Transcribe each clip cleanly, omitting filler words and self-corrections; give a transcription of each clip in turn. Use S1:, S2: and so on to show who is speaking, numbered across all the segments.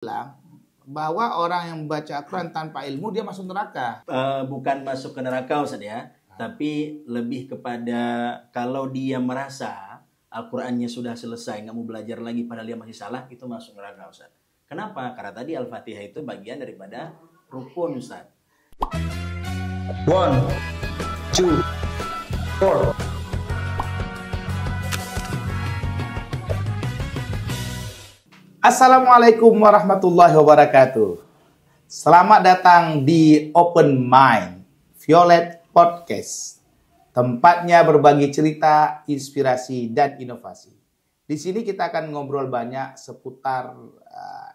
S1: bilang bahwa orang yang membaca Al-Quran tanpa ilmu dia masuk neraka.
S2: Bukan masuk ke neraka Ustaz ya, tapi lebih kepada kalau dia merasa Al-Qurannya sudah selesai, nggak mau belajar lagi padahal dia masih salah, itu masuk neraka Ustaz. Kenapa? Karena tadi Al-Fatihah itu bagian daripada rukun Ustaz.
S3: 1, 2, 4.
S1: Assalamualaikum warahmatullahi wabarakatuh. Selamat datang di Open Mind Violet Podcast. Tempatnya berbagi cerita, inspirasi, dan inovasi. Di sini kita akan ngobrol banyak seputar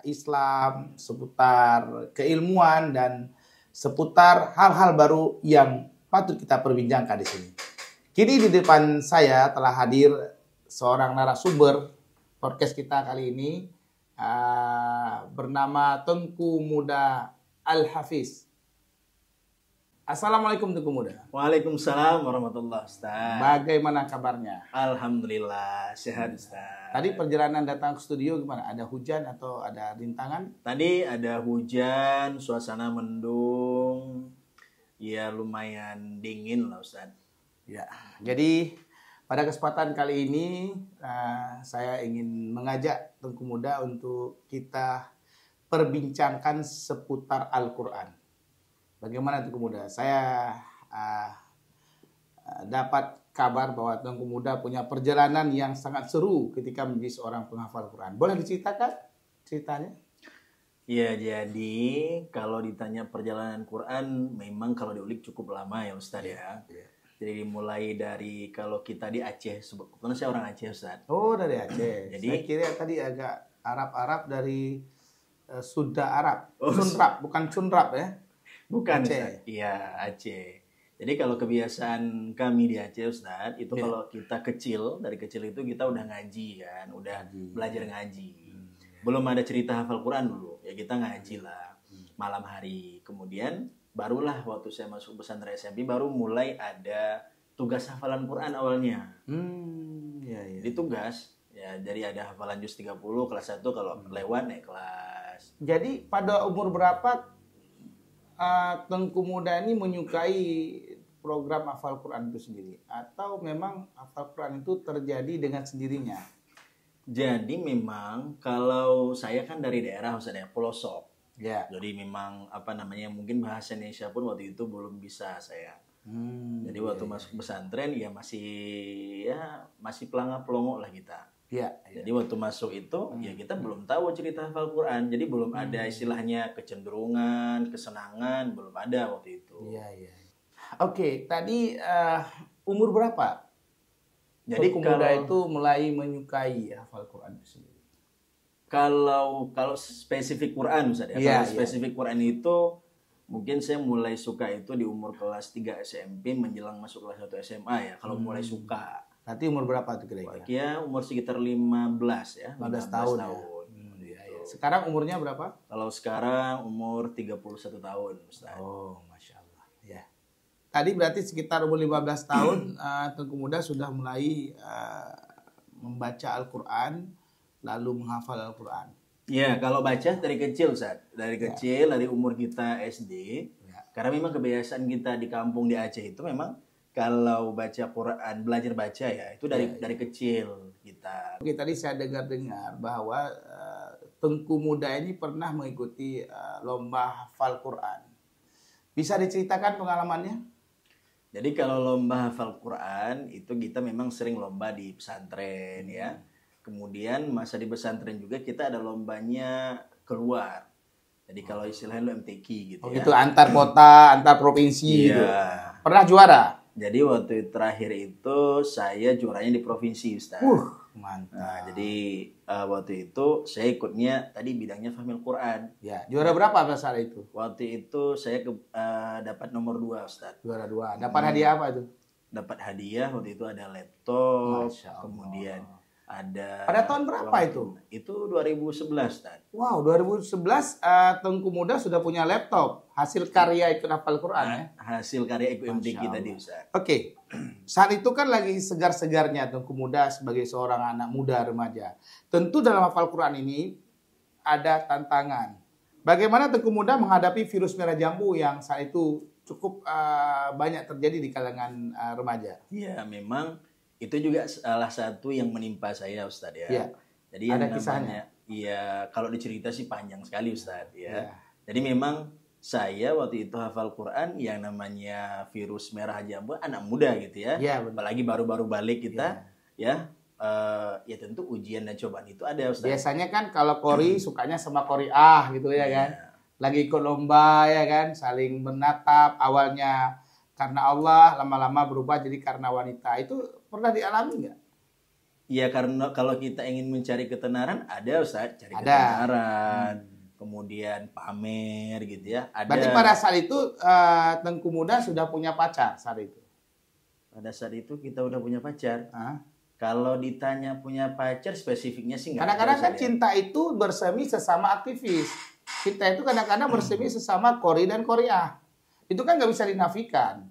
S1: Islam, seputar keilmuan, dan seputar hal-hal baru yang patut kita perbincangkan di sini. Kini di depan saya telah hadir seorang narasumber podcast kita kali ini. Bernama Tengku Muda Al-Hafiz. Assalamualaikum Tengku Muda.
S2: Waalaikumsalam warahmatullahi wabarakatuh.
S1: Bagaimana kabarnya?
S2: Alhamdulillah sehat Ustaz.
S1: Tadi perjalanan datang ke studio gimana? Ada hujan atau ada rintangan?
S2: Tadi ada hujan, suasana mendung, ya lumayan dingin lah Ustaz.
S1: Ya, jadi pada kesempatan kali ini saya ingin mengajak Tengku Muda untuk kita perbincangkan seputar Al-Quran. Bagaimana Tengku Muda? Saya dapat kabar bahwa Tengku Muda punya perjalanan yang sangat seru ketika menjadi seorang penghafal Quran. Boleh diceritakan ceritanya?
S2: Ya, jadi kalau ditanya perjalanan Quran, memang kalau diulik cukup lama ya Ustaz ya. Jadi mulai dari kalau kita di Aceh, sebetulnya saya orang Aceh Ustaz.
S1: Oh, dari Aceh.
S2: Jadi
S1: saya kira tadi agak Arab-Arab dari Sunda Arab.
S2: Oh,
S1: Sunrap, bukan Sunrap ya.
S2: bukan
S1: Aceh.
S2: Ustaz. Iya, Aceh. Jadi kalau kebiasaan kami di Aceh Ustaz, itu kalau kita kecil, dari kecil itu kita udah ngaji kan, udah belajar ngaji. Belum ada cerita hafal Quran dulu, ya kita ngaji lah malam hari. Kemudian barulah waktu saya masuk pesantren SMP baru mulai ada tugas hafalan Quran awalnya.
S1: Ya.
S2: Di tugas ya jadi ada hafalan juz 30 kelas 1 kalau lewat naik kelas.
S1: Jadi pada umur berapa Tengku Muda ini menyukai program hafal Quran itu sendiri? Atau memang hafal Quran itu terjadi dengan sendirinya?
S2: Jadi memang kalau saya kan dari daerah Ustaz ya, pelosok.
S1: Ya.
S2: Jadi memang mungkin bahasa Indonesia pun waktu itu belum bisa saya. Jadi waktu masuk pesantren ya masih pelangap-pelongo lah kita.
S1: Ya.
S2: Jadi waktu masuk itu ya kita belum tahu cerita hafal Quran. Jadi belum ada istilahnya kecenderungan, kesenangan, belum ada waktu itu.
S1: Iya. Oke, tadi umur berapa?
S2: Jadi
S1: Tengku Muda itu mulai menyukai hafal Quran itu sendiri.
S2: Kalau spesifik Quran Ustaz ya.
S1: Iya,
S2: Kalau spesifik Quran itu mungkin saya mulai suka itu di umur kelas 3 SMP menjelang masuk kelas 1 SMA ya. Kalau mulai suka.
S1: Nanti umur berapa tuh kira-kira?
S2: Ya umur sekitar 15 ya.
S1: 15 tahun. Ya. Sekarang umurnya berapa?
S2: Kalau sekarang umur 31 tahun Ustaz.
S1: Oh, Masya Allah. Ya. Tadi berarti sekitar umur 15 tahun Tengku Muda sudah mulai membaca Al-Quran lalu menghafal Al-Quran.
S2: Ya, kalau baca dari kecil Ustaz. Dari kecil, dari umur kita SD.
S1: Ya.
S2: Karena memang kebiasaan kita di kampung di Aceh itu memang kalau baca Quran, belajar baca ya, itu dari kecil kita.
S1: Oke, tadi saya dengar bahwa Tengku Muda ini pernah mengikuti lomba hafal Quran. Bisa diceritakan pengalamannya?
S2: Jadi kalau lomba hafal Quran itu kita memang sering lomba di pesantren ya. Kemudian masa di pesantren juga kita ada lombanya keluar. Jadi kalau istilahnya lu MTQ gitu ya.
S1: Itu antar kota, antar provinsi gitu. Pernah juara?
S2: Jadi waktu terakhir itu saya juaranya di provinsi Ustaz.
S1: Mantap.
S2: Nah, jadi waktu itu saya ikutnya tadi bidangnya Fahmil Quran.
S1: Ya, juara berapa pada saat itu?
S2: Waktu itu saya dapat nomor 2 Ustaz.
S1: Juara 2. Dapat hadiah apa itu?
S2: Dapat hadiah waktu itu ada laptop,
S1: Masya Allah.
S2: kemudian ada.
S1: Pada tahun berapa itu?
S2: Itu 2011 Ustaz.
S1: Wow, 2011 Tengku Muda sudah punya laptop. Hasil karya ikut hafal Quran ya.
S2: Hasil karya IKU MTQ
S1: Masya
S2: tadi
S1: Allah.
S2: Ustaz.
S1: Oke. Saat itu kan lagi segar-segarnya Tengku Muda sebagai seorang anak muda remaja. Tentu dalam hafal Quran ini ada tantangan. Bagaimana Tengku Muda menghadapi virus merah jambu yang saat itu cukup banyak terjadi di kalangan remaja?
S2: Iya, memang itu juga salah satu yang menimpa saya, Ustadz ya.
S1: Iya.
S2: Jadi yang
S1: Ada
S2: namanya,
S1: kisahnya?
S2: iya, kalau dicerita sih panjang sekali, Ustadz ya.
S1: Iya.
S2: Jadi memang saya waktu itu hafal Quran yang namanya virus merah jambu anak muda gitu ya.
S1: Iya, benar.
S2: Apalagi baru-baru balik kita ya. Ya tentu ujian dan cobaan itu ada, Ustadz.
S1: Biasanya kan kalau kori sukanya sama koriah gitu ya kan. Lagi ikut lomba ya kan, saling menatap, awalnya karena Allah, lama-lama berubah jadi karena wanita. Itu pernah dialami nggak?
S2: Iya, karena kalau kita ingin mencari ketenaran, ada Ustadz, cari
S1: Ada.
S2: ketenaran, kemudian pamer gitu ya. Ada.
S1: Berarti pada saat itu Tengku Muda sudah punya pacar saat itu?
S2: Pada saat itu kita udah punya pacar.
S1: Hah?
S2: Kalau ditanya punya pacar, spesifiknya sih nggak ada,
S1: Kadang-kadang kan
S2: Ustadz, ya.
S1: cinta itu bersemi sesama aktivis. Cinta itu kadang-kadang bersemi sesama kori dan koriah. Itu kan nggak bisa dinafikan.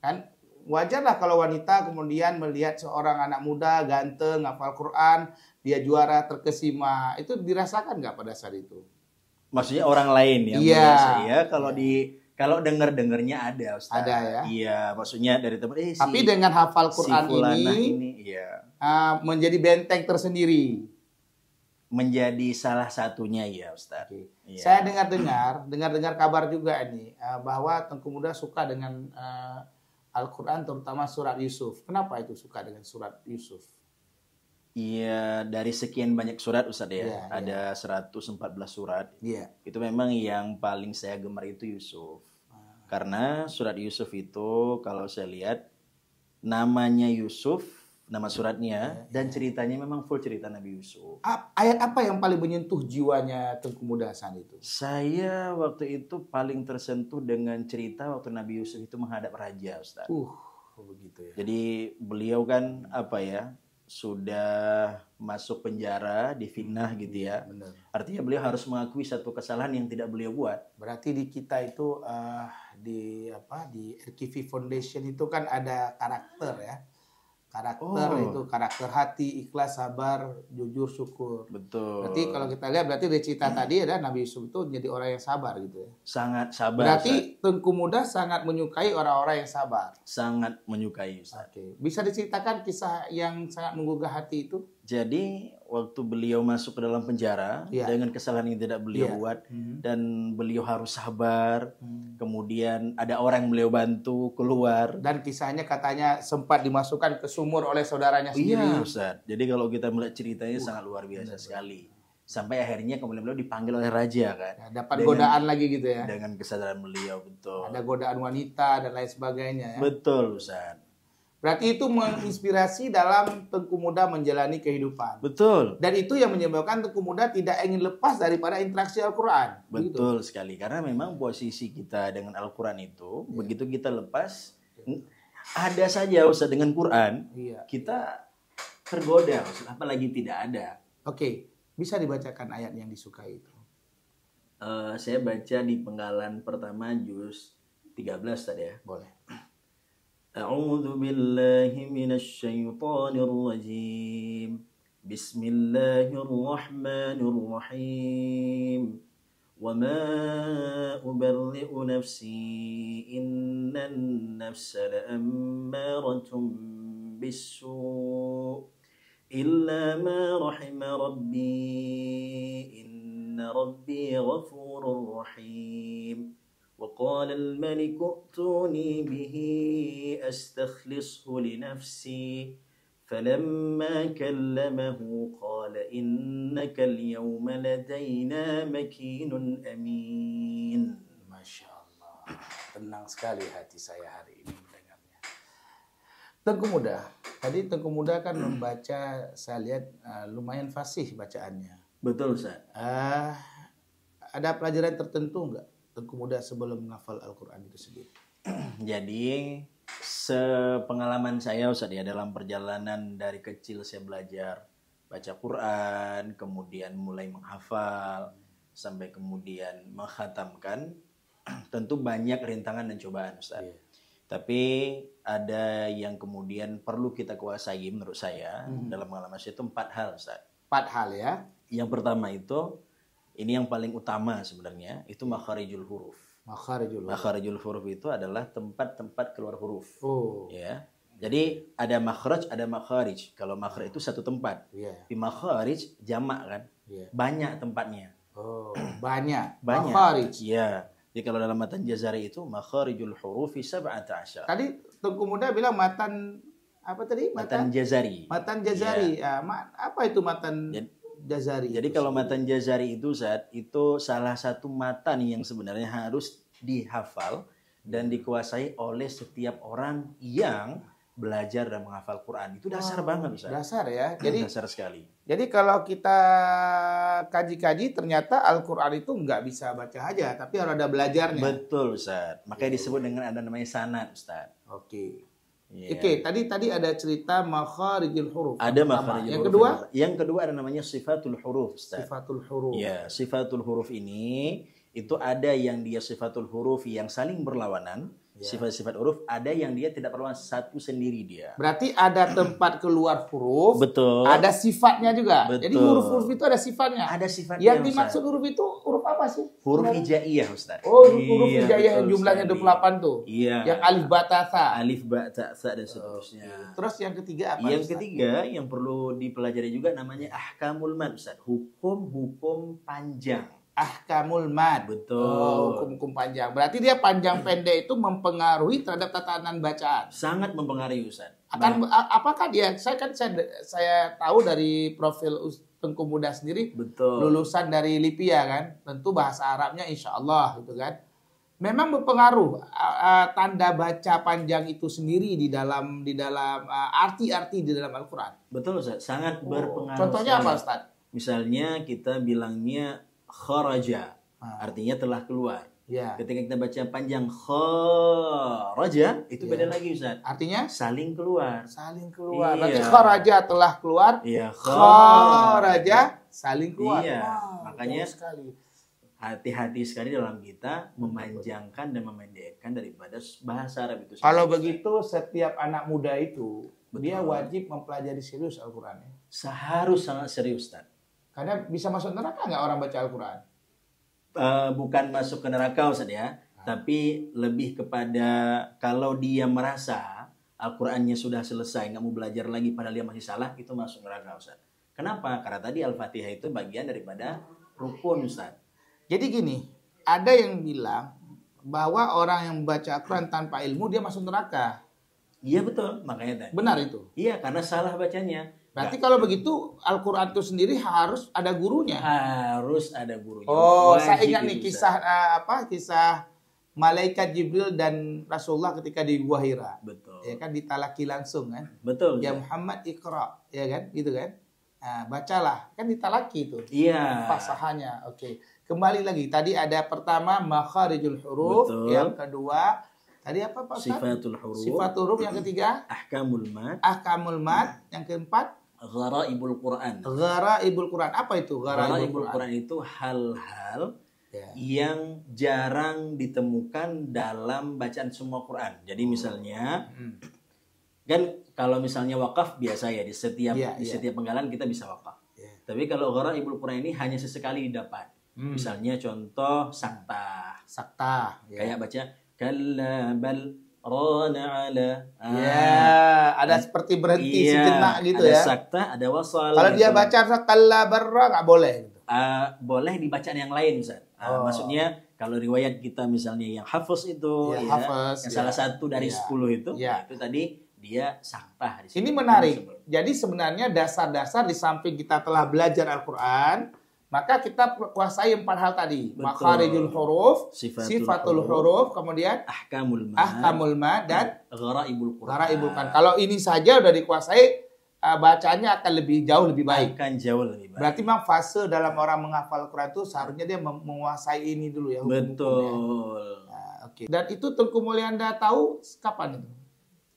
S1: Kan wajar lah kalau wanita kemudian melihat seorang anak muda ganteng, hafal Quran, dia juara terkesima. Itu dirasakan nggak pada saat itu?
S2: Maksudnya orang lain yang
S1: Iya.
S2: melihat saya. Kalau dengernya ada, Ustaz.
S1: Ada ya?
S2: Iya, maksudnya dari teman.
S1: Tapi dengan hafal Quran
S2: fulanah
S1: ini
S2: iya,
S1: menjadi benteng tersendiri.
S2: menjadi salah satunya ya, Ustaz. Iya.
S1: Saya dengar kabar juga ini bahwa Tengku Muda suka dengan Al-Quran, terutama surat Yusuf. Kenapa itu suka dengan surat Yusuf?
S2: Iya, dari sekian banyak surat, Ustaz ya.
S1: Iya,
S2: Ada 114 surat.
S1: Iya.
S2: Itu memang yang paling saya gemar itu Yusuf. Karena surat Yusuf itu kalau saya lihat namanya Yusuf, nama suratnya, dan ceritanya memang full cerita Nabi Yusuf.
S1: Ayat apa yang paling menyentuh jiwanya Tengku Muda saat itu?
S2: Saya waktu itu paling tersentuh dengan cerita waktu Nabi Yusuf itu menghadap raja, Ustaz.
S1: Begitu ya.
S2: Jadi beliau kan sudah masuk penjara, difitnah gitu ya.
S1: Benar.
S2: Artinya beliau harus mengakui satu kesalahan yang tidak beliau buat.
S1: Berarti di kita itu di RKV Foundation itu kan ada karakter ya. Itu karakter hati, ikhlas, sabar, jujur, syukur.
S2: Betul.
S1: Berarti kalau kita lihat berarti dari cerita tadi ada Nabi Yusuf itu menjadi orang yang sabar gitu ya.
S2: Sangat sabar.
S1: Berarti Tengku Muda sangat menyukai orang-orang yang sabar.
S2: Sangat menyukai, Ustaz.
S1: Oke. Bisa diceritakan kisah yang sangat menggugah hati itu?
S2: Jadi waktu beliau masuk ke dalam penjara dengan kesalahan yang tidak beliau buat dan beliau harus sabar. Kemudian ada orang yang beliau bantu keluar.
S1: Dan kisahnya katanya sempat dimasukkan ke sumur oleh saudaranya sendiri.
S2: Iya, Ustaz. Jadi kalau kita melihat ceritanya sangat luar biasa sekali. Sampai akhirnya kemudian beliau dipanggil oleh raja kan.
S1: Ya, dapat godaan lagi gitu ya.
S2: Dengan kesadaran beliau, betul.
S1: Ada godaan wanita dan lain sebagainya ya.
S2: Betul, Ustaz.
S1: Berarti itu menginspirasi dalam Tengku Muda menjalani kehidupan.
S2: Betul.
S1: Dan itu yang menyebabkan Tengku Muda tidak ingin lepas daripada interaksi Al-Quran.
S2: Betul sekali. Karena memang posisi kita dengan Al-Quran itu, begitu kita lepas, ada saja Ustaz dengan Quran, kita tergoda Ustaz, apalagi tidak ada.
S1: Oke, bisa dibacakan ayat yang disukai itu.
S2: Saya baca di penggalan pertama juz 13 tadi ya.
S1: Boleh.
S2: A'udzu billahi minasy syaithanir rajim. Bismillahirrahmanirrahim. Wa ma ubarri'u nafsi innan nafsa la'ammaratun bis-su' illa ma rahima rabbi inna rabbi ghafurur rahim. وقال الملك ائتوني به أستخلصه لنفسي فلما كلمه قال إنك اليوم لدينا مكين أمين.
S1: Masya Allah, tenang sekali hati saya hari ini mendengarnya. Tengku Muda, tadi Tengku Muda kan membaca, saya lihat lumayan fasih bacaannya.
S2: Betul, Ustaz.
S1: Ada pelajaran tertentu nggak Tengku Muda sebelum menghafal Al-Quran itu sendiri?
S2: Jadi sepengalaman saya Ustaz ya dalam perjalanan dari kecil saya belajar baca Quran, kemudian mulai menghafal sampai kemudian menghatamkan, tentu banyak rintangan dan cobaan Ustaz. Tapi ada yang kemudian perlu kita kuasai menurut saya dalam pengalaman saya itu 4 hal Ustaz.
S1: 4 hal ya.
S2: Yang pertama itu ini yang paling utama sebenarnya, itu makharijul huruf. Makharijul huruf itu adalah tempat-tempat keluar huruf. Ya. Jadi ada makhraj, ada makharij. Kalau makhraj itu satu tempat. Di makharij jamak kan? Banyak tempatnya.
S1: Banyak.
S2: Makharij. Iya. Jadi kalau dalam matan Jazari itu makharijul hurufi 17.
S1: Tadi Tengku Muda bilang matan apa tadi?
S2: Matan Jazari.
S1: Matan Jazari. Ya. Apa itu matan Jazari?
S2: Jadi kalau matan Jazari itu itu salah satu matan yang sebenarnya harus dihafal dan dikuasai oleh setiap orang yang belajar dan menghafal Quran. Itu dasar banget, Ustaz.
S1: Dasar ya. Jadi
S2: dasar sekali.
S1: Jadi kalau kita kaji-kaji ternyata Al-Quran itu nggak bisa baca aja, tapi harus ada belajarnya.
S2: Betul, Ustaz. Makanya disebut dengan ada namanya sanad, Ustaz.
S1: Oke. Oke, tadi ada cerita makharijul huruf.
S2: Ada makharijul huruf.
S1: Yang kedua?
S2: Yang kedua ada namanya sifatul huruf, Ustaz.
S1: Sifatul huruf.
S2: Ya, sifatul huruf ini itu ada yang dia sifatul huruf yang saling berlawanan. Sifat-sifat huruf ada yang dia tidak perlu satu sendiri dia.
S1: Berarti ada tempat keluar huruf.
S2: Betul.
S1: Ada sifatnya juga.
S2: Betul.
S1: Jadi huruf-huruf itu ada sifatnya.
S2: Ada sifatnya.
S1: Yang dimaksud huruf itu huruf apa sih?
S2: Huruf hijaiyah, Ustaz.
S1: Oh, huruf hijaiyah yang jumlahnya 28 tuh.
S2: Iya.
S1: Yang alif ba ta sa.
S2: Alif ba ta sa dan seterusnya.
S1: Terus yang ketiga apa?
S2: Yang ketiga yang perlu dipelajari juga namanya ahkamul mad, Ustaz. Hukum-hukum panjang.
S1: Ahkamul mad.
S2: Betul.
S1: Hukum-hukum panjang. Berarti dia panjang pendek itu mempengaruhi terhadap tatanan bacaan.
S2: Sangat mempengaruhi, Ustaz.
S1: Apakah dia? Saya tahu dari profil Tengku Muda sendiri.
S2: Betul.
S1: Lulusan dari Lipia kan. Tentu bahasa Arabnya insya Allah gitu kan. Memang berpengaruh tanda baca panjang itu sendiri di dalam arti-arti di dalam Al-Quran.
S2: Betul, Ustaz. Sangat berpengaruh.
S1: Contohnya apa,
S2: sekali.
S1: Ustaz?
S2: Misalnya kita bilangnya kharaja, artinya telah keluar.
S1: Ya.
S2: Ketika kita baca panjang kharaja, itu beda lagi, Ustaz.
S1: Artinya
S2: saling keluar.
S1: Saling keluar.
S2: Iya.
S1: Berarti kharaja telah keluar.
S2: Iya,
S1: Kharaja saling keluar.
S2: Iya.
S1: Wow,
S2: Makanya
S1: sekali.
S2: hati-hati sekali dalam kita memanjangkan dan memendekkan daripada bahasa Arab itu.
S1: Kalau begitu setiap anak muda itu dia wajib mempelajari serius Al-Quran.
S2: Seharus sangat serius, Ustaz.
S1: Karena bisa masuk neraka nggak orang baca Al-Quran?
S2: Bukan masuk ke neraka, Ustaz ya. Tapi lebih kepada kalau dia merasa Al-Qurannya sudah selesai, nggak mau belajar lagi padahal dia masih salah, itu masuk neraka, Ustaz. Kenapa? Karena tadi Al-Fatihah itu bagian daripada rukun, Ustaz.
S1: Jadi gini, ada yang bilang bahwa orang yang membaca Al-Quran tanpa ilmu dia masuk neraka.
S2: Iya betul, makanya tadi.
S1: Benar itu?
S2: Iya, karena salah bacanya.
S1: Berarti kalau begitu Al-Quran itu sendiri harus ada gurunya.
S2: Harus ada gurunya.
S1: Oh,
S2: Wajib
S1: saya ingat nih
S2: itu,
S1: kisah kisah malaikat Jibril dan Rasulullah ketika di Gua Hira.
S2: Betul.
S1: Ya kan ditalaki langsung kan.
S2: Betul.
S1: Ya Muhammad Iqra, ya kan? Gitu kan? Nah, bacalah, kan ditalaki itu.
S2: Iya.
S1: Fasahanya. Oke. Kembali lagi, tadi ada pertama makharijul huruf,
S2: Betul.
S1: yang kedua tadi apa Pak Ustaz?
S2: Sifatul huruf.
S1: Sifatul huruf, yang ketiga
S2: Ahkamul mad.
S1: ahkamul mad, yang keempat
S2: Gharaibul Quran.
S1: gharaibul Quran. Apa itu
S2: Gharaibul Quran itu hal-hal
S1: Ya.
S2: yang jarang ditemukan dalam bacaan semua Quran. Jadi misalnya kan kalau misalnya wakaf biasa ya di setiap
S1: Iya,
S2: di
S1: iya.
S2: setiap penggalan kita bisa wakaf.
S1: Iya.
S2: Tapi kalau Gharaibul Quran ini hanya sesekali didapat. Misalnya contoh sakta.
S1: Sakta. Ya.
S2: Kayak baca kalla bal rana ala.
S1: Ya, ada seperti berhenti sejenak gitu
S2: ada
S1: ya.
S2: sakta, ada wasal.
S1: Kalau dia
S2: gitu.
S1: baca sakalla barra nggak boleh gitu.
S2: Boleh di bacaan yang lain, Ustaz. Maksudnya kalau riwayat kita misalnya yang hafaz itu,
S1: Ya,
S2: ya,
S1: hafaz,
S2: yang
S1: ya.
S2: salah satu dari
S1: Ya.
S2: 10 itu,
S1: Ya.
S2: itu tadi dia saktah.
S1: Ini menarik. Jadi sebenarnya dasar-dasar di samping kita telah belajar Al-Quran, maka kita kuasai 4 hal tadi.
S2: Betul.
S1: Makharijul huruf,
S2: Sifatul
S1: sifatul huruf, kemudian
S2: Ahkamul mad,
S1: ahkamul mad, dan
S2: Gharaibul Quran.
S1: gharaibul Quran. Kalau ini saja udah dikuasai, bacaannya akan lebih jauh lebih baik.
S2: Akan jauh lebih baik.
S1: Berarti memang fase dalam orang menghafal Quran itu seharusnya dia menguasai ini dulu ya. hukum-hukumnya.
S2: Betul.
S1: Nah, oke. Dan itu Tengku Mulyanda tahu kapan itu?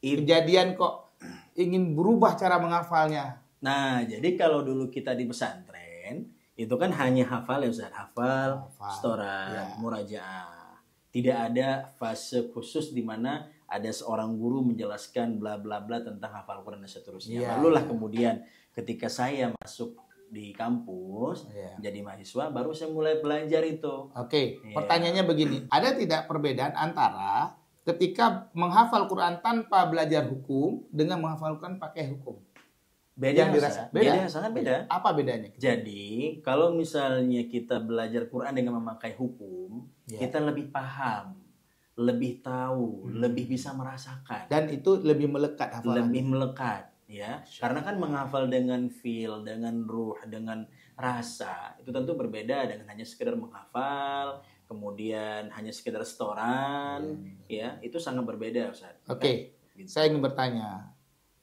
S2: Itu.
S1: Kejadian kok ingin berubah cara menghafalnya.
S2: Nah, jadi kalau dulu kita di pesantren, itu kan hanya hafal ya Ustaz. Hafal, setoran,
S1: Ya.
S2: murajaah. Tidak ada fase khusus di mana ada seorang guru menjelaskan bla bla bla tentang hafal Quran dan seterusnya.
S1: Ya,
S2: Lalulah kemudian ketika saya masuk di kampus,
S1: Iya.
S2: jadi mahasiswa, baru saya mulai belajar itu.
S1: Oke,
S2: Iya.
S1: pertanyaannya begini. Ada tidak perbedaan antara ketika menghafal Quran tanpa belajar hukum dengan menghafal Quran pakai hukum?
S2: Beda,
S1: Yang dirasa?
S2: Ustaz. Beda, sangat beda.
S1: Apa bedanya?
S2: Jadi, kalau misalnya kita belajar Quran dengan memakai hukum,
S1: Ya.
S2: kita lebih paham, lebih tahu, lebih bisa merasakan,
S1: Dan itu lebih melekat hafalan.
S2: lebih melekat, ya. Karena kan menghafal dengan feel, dengan ruh, dengan rasa, itu tentu berbeda dengan hanya sekedar menghafal, kemudian hanya sekedar setoran, ya. Itu sangat berbeda, Ustaz.
S1: Oke,
S2: Gitu.
S1: saya ingin bertanya.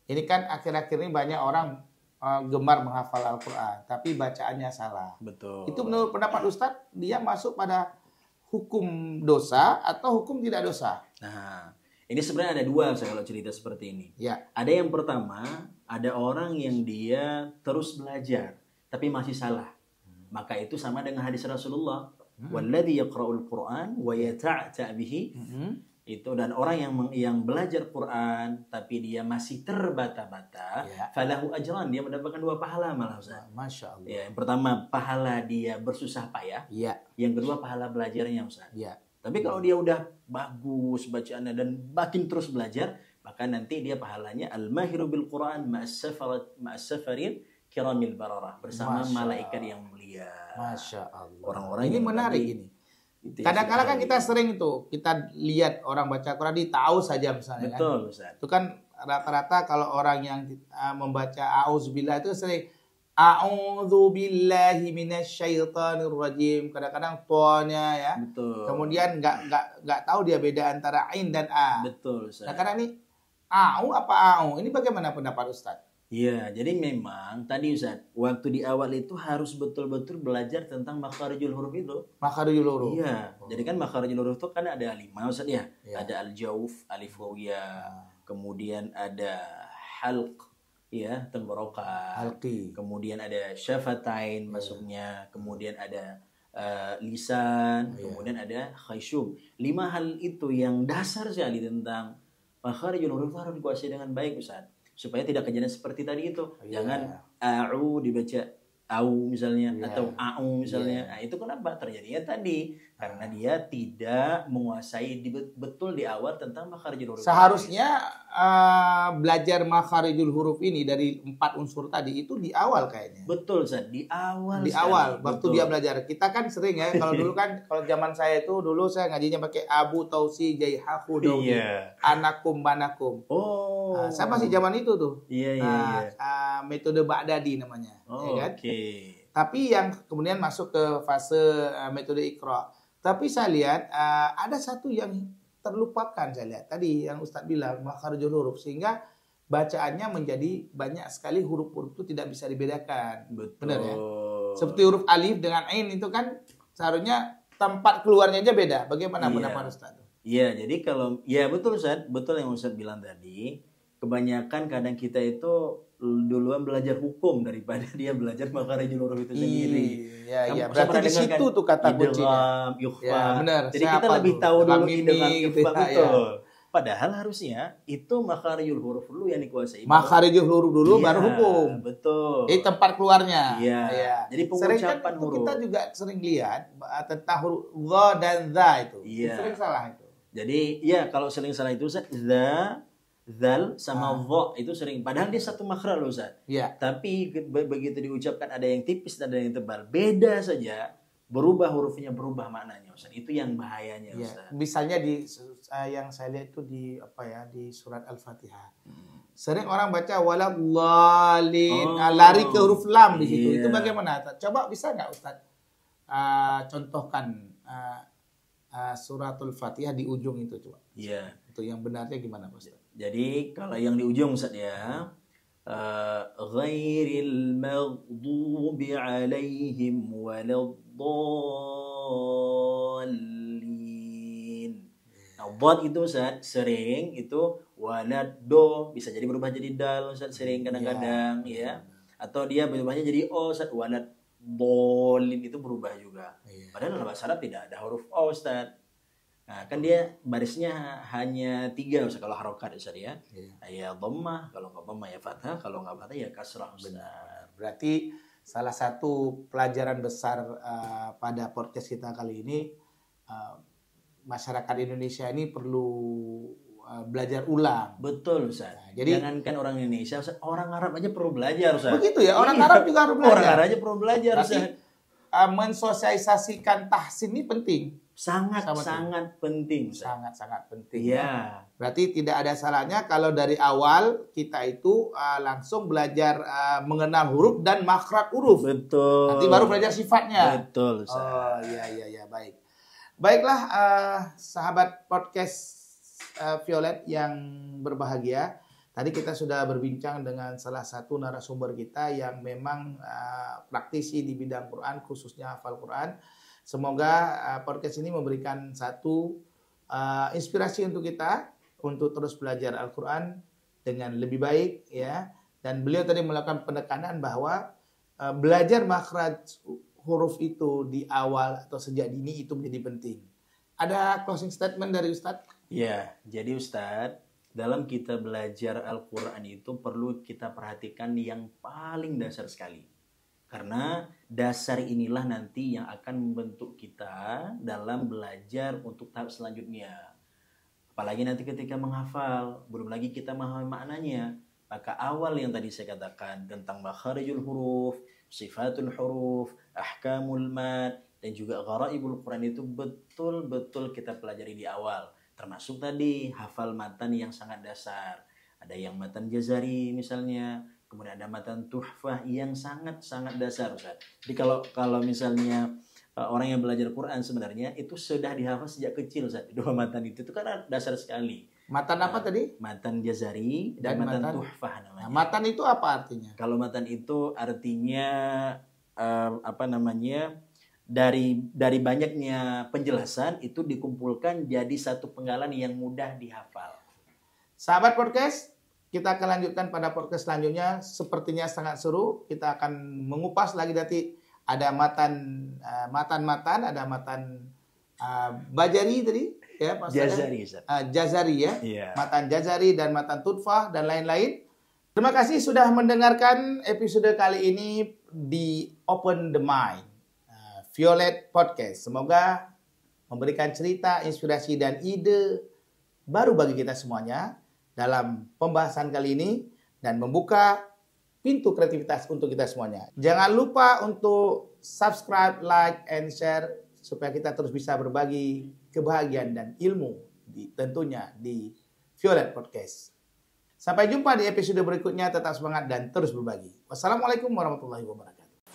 S1: Ini kan akhir-akhir ini banyak orang gemar menghafal Al-Quran, tapi bacaannya salah.
S2: Betul.
S1: Itu menurut pendapat Ustadz, dia masuk pada hukum dosa atau hukum tidak dosa?
S2: Nah, ini sebenarnya ada dua saya kalau cerita seperti ini.
S1: Ya,
S2: Ada yang pertama, ada orang yang dia terus belajar tapi masih salah. Maka itu sama dengan hadis Rasulullah, "Walladzi yaqra'ul Qur'an wa yata'ta' bihi." Itu dan orang yang belajar Quran tapi dia masih terbata-bata,
S1: Ya.
S2: falahu ajran, dia mendapatkan 2 pahala malah, Ustaz.
S1: Masya Allah.
S2: Ya, yang pertama pahala dia bersusah payah,
S1: Ya,
S2: yang kedua pahala belajarnya, Ustaz.
S1: ya.
S2: Tapi kalau dia udah bagus bacaannya dan makin terus belajar, maka nanti dia pahalanya al-mahiru bil Quran ma'as-safarin kiramil bararah, bersama
S1: Masya
S2: malaikat yang mulia.
S1: Masya Allah.
S2: Orang-orang
S1: Ini
S2: yang
S1: menarik
S2: tadi-
S1: ini.
S2: Itu yang
S1: Kadang-kadang kan
S2: sudah
S1: kita sering itu, kita lihat orang baca Quran, dia tahu saja misalnya kan.
S2: betul, Ustaz.
S1: Itu kan rata-rata kalau orang yang membaca auzubillah itu sering a'udzubillahi minasyaitonir rajim. Kadang-kadang tonya ya.
S2: Betul.
S1: Kemudian nggak tahu dia beda antara ain dan a.
S2: Betul, Ustaz.
S1: Nah, karena ini au apa au? Ini bagaimana pendapat Ustaz?
S2: Iya, jadi memang tadi Ustaz, waktu di awal itu harus betul-betul belajar tentang makharijul huruf itu.
S1: Makharijul huruf.
S2: Iya, jadi kan makharijul huruf itu kan ada 5 Ustaz ya.
S1: Iya.
S2: Ada al-jauf, alif wawiyah, kemudian ada halq, ya, tenggorokan.
S1: Halqi.
S2: Kemudian ada syafatain masuknya, kemudian ada lisan,
S1: Iya.
S2: kemudian ada khayshum. 5 hal itu yang dasar sekali tentang makharijul huruf harus dikuasai dengan baik, Ustaz. Supaya tidak kejadian seperti tadi itu.
S1: Iya.
S2: Jangan a'u dibaca au misalnya,
S1: Iya.
S2: atau a'u misalnya.
S1: Iya.
S2: Nah, itu kenapa terjadinya tadi? Karena dia tidak menguasai betul di awal tentang makharijul huruf.
S1: Seharusnya belajar makharijul huruf ini dari 4 unsur tadi itu di awal kayaknya.
S2: Betul, Ustaz. Di awal
S1: Di
S2: sekali.
S1: awal waktu
S2: Betul.
S1: dia belajar. Kita kan sering ya kalau dulu kan kalau zaman saya itu dulu saya ngajinya pakai Abu Tausi Jaihaku Daudi.
S2: Iya.
S1: Anakum banakum.
S2: Oh.
S1: Nah, saya masih zaman itu tuh.
S2: Iya, iya,
S1: Nah,
S2: iya.
S1: metode Baghdadi namanya,
S2: Oh,
S1: ya kan?
S2: oke.
S1: Tapi yang kemudian masuk ke fase metode Iqra. Tapi saya lihat ada satu yang terlupakan saya lihat. Tadi yang Ustadz bilang makharijul huruf sehingga bacaannya menjadi banyak sekali huruf-huruf itu tidak bisa dibedakan.
S2: Betul.
S1: Benar ya? Seperti huruf alif dengan ain itu kan seharusnya tempat keluarnya aja beda. Bagaimana
S2: Iya.
S1: pendapat Ustadz?
S2: Iya, jadi kalau ya betul Ustaz, betul yang Ustaz bilang tadi. Kebanyakan kadang kita itu duluan belajar hukum daripada dia belajar makharijul huruf itu sendiri.
S1: Iya, iya.
S2: Kamu
S1: Berarti
S2: pernah
S1: di
S2: dengar
S1: situ
S2: kan?
S1: tuh kata kuncinya.
S2: Idgham, ikhfa.
S1: Ya, benar.
S2: Jadi
S1: Saya
S2: kita
S1: hafal
S2: lebih
S1: tuh.
S2: tahu dulu
S1: Mimi
S2: idgham,
S1: gitu
S2: ikhfa,
S1: ya,
S2: betul. Padahal harusnya itu makharijul huruf dulu yang dikuasai.
S1: Makharijul huruf dulu
S2: Iya,
S1: baru hukum.
S2: Betul.
S1: Ini tempat keluarnya.
S2: Iya. Jadi
S1: Sering kan
S2: pengucapan
S1: itu
S2: huruf.
S1: kita juga sering lihat tentang huruf dha dan za itu.
S2: Iya.
S1: Sering salah itu.
S2: Jadi ya kalau sering salah itu Ustaz, zal sama dha itu sering. Padahal dia satu makhraj loh Ustaz.
S1: Iya.
S2: Tapi begitu diucapkan ada yang tipis dan ada yang tebal. Beda saja, berubah hurufnya, berubah maknanya Ustaz. Itu yang bahayanya
S1: Iya.
S2: Ustaz.
S1: Misalnya di yang saya lihat itu di apa ya di surat Al-Fatihah. Sering orang baca waladhdallin,
S2: Oh,
S1: lari ke huruf lam di situ.
S2: iya.
S1: Itu bagaimana? Coba bisa nggak Ustaz contohkan suratul Fatihah di ujung itu coba.
S2: Iya.
S1: Itu yang benarnya gimana Pak Ustaz?
S2: Jadi kalau yang di ujung Ustaz ya, ghairil maghdubi alaihim waladdallin. Nah, dhad itu Ustaz sering itu walad do bisa jadi berubah jadi dal Ustaz sering kadang-kadang ya. Atau dia berubahnya jadi o Ustaz walad dolin itu berubah juga.
S1: Iya.
S2: Padahal dalam bahasa Arab tidak ada huruf o Ustaz. Nah, kan dia barisnya hanya 3 Ustaz kalau harokat Ustaz ya.
S1: Iya.
S2: Ya dhammah, kalau nggak dhammah ya fathah, kalau nggak fathah ya kasrah Ustaz.
S1: Berarti salah satu pelajaran besar pada podcast kita kali ini, masyarakat Indonesia ini perlu belajar ulang.
S2: Betul, Ustaz.
S1: Nah, jadi
S2: jangankan orang Indonesia, Ustaz, orang Arab aja perlu belajar, Ustaz.
S1: begitu ya, orang
S2: Iya.
S1: Arab juga harus belajar.
S2: Orang Arab aja perlu belajar,
S1: Berarti,
S2: Ustaz.
S1: mensosialisasikan tahsin ini penting.
S2: Sangat penting, Ustaz.
S1: Sangat penting.
S2: Iya.
S1: Berarti tidak ada salahnya kalau dari awal kita itu langsung belajar mengenal huruf dan makhraj huruf.
S2: Betul.
S1: Nanti baru belajar sifatnya.
S2: Betul, Ustaz.
S1: Oh iya baik. Baiklah sahabat podcast Violet yang berbahagia. Tadi kita sudah berbincang dengan salah satu narasumber kita yang memang praktisi di bidang Quran, khususnya hafal Quran. Semoga podcast ini memberikan satu inspirasi untuk kita untuk terus belajar Al-Quran dengan lebih baik ya. Dan beliau tadi melakukan penekanan bahwa belajar makhraj huruf itu di awal atau sejak dini itu menjadi penting. Ada closing statement dari Ustadz?
S2: Ya, jadi Ustadz, dalam kita belajar Al-Quran itu perlu kita perhatikan yang paling dasar sekali. Karena dasar inilah nanti yang akan membentuk kita dalam belajar untuk tahap selanjutnya. Apalagi nanti ketika menghafal, belum lagi kita memahami maknanya. Maka awal yang tadi saya katakan tentang makharijul huruf, sifatul huruf, ahkamul mad, dan juga gharaibul Quran itu betul-betul kita pelajari di awal. Termasuk tadi hafal matan yang sangat dasar. Ada yang matan jazari misalnya, kemudian ada matan tuhfah yang sangat-sangat dasar, Ustaz. Jadi kalau misalnya orang yang belajar Quran sebenarnya itu sudah dihafal sejak kecil, Ustaz. Dua matan itu kan dasar sekali.
S1: Matan apa tadi?
S2: Matan jazari dan matan tuhfah namanya.
S1: Nah, matan itu apa artinya?
S2: Kalau matan itu artinya dari banyaknya penjelasan itu dikumpulkan jadi satu penggalan yang mudah dihafal.
S1: Sahabat podcast, kita akan lanjutkan pada podcast selanjutnya. Sepertinya sangat seru. Kita akan mengupas lagi nanti ada matan, ada matan bajari tadi, ya,
S2: Jazari,
S1: jazari ya,
S2: yeah.
S1: Matan jazari dan matan tutfah dan lain-lain. Terima kasih sudah mendengarkan episode kali ini di Open the Mind, Violet Podcast. Semoga memberikan cerita, inspirasi dan ide baru bagi kita semuanya dalam pembahasan kali ini dan membuka pintu kreativitas untuk kita semuanya. Jangan lupa untuk subscribe, like, and share supaya kita terus bisa berbagi kebahagiaan dan ilmu tentunya di Violet Podcast. Sampai jumpa di episode berikutnya. Tetap semangat dan terus berbagi. Wassalamualaikum warahmatullahi wabarakatuh.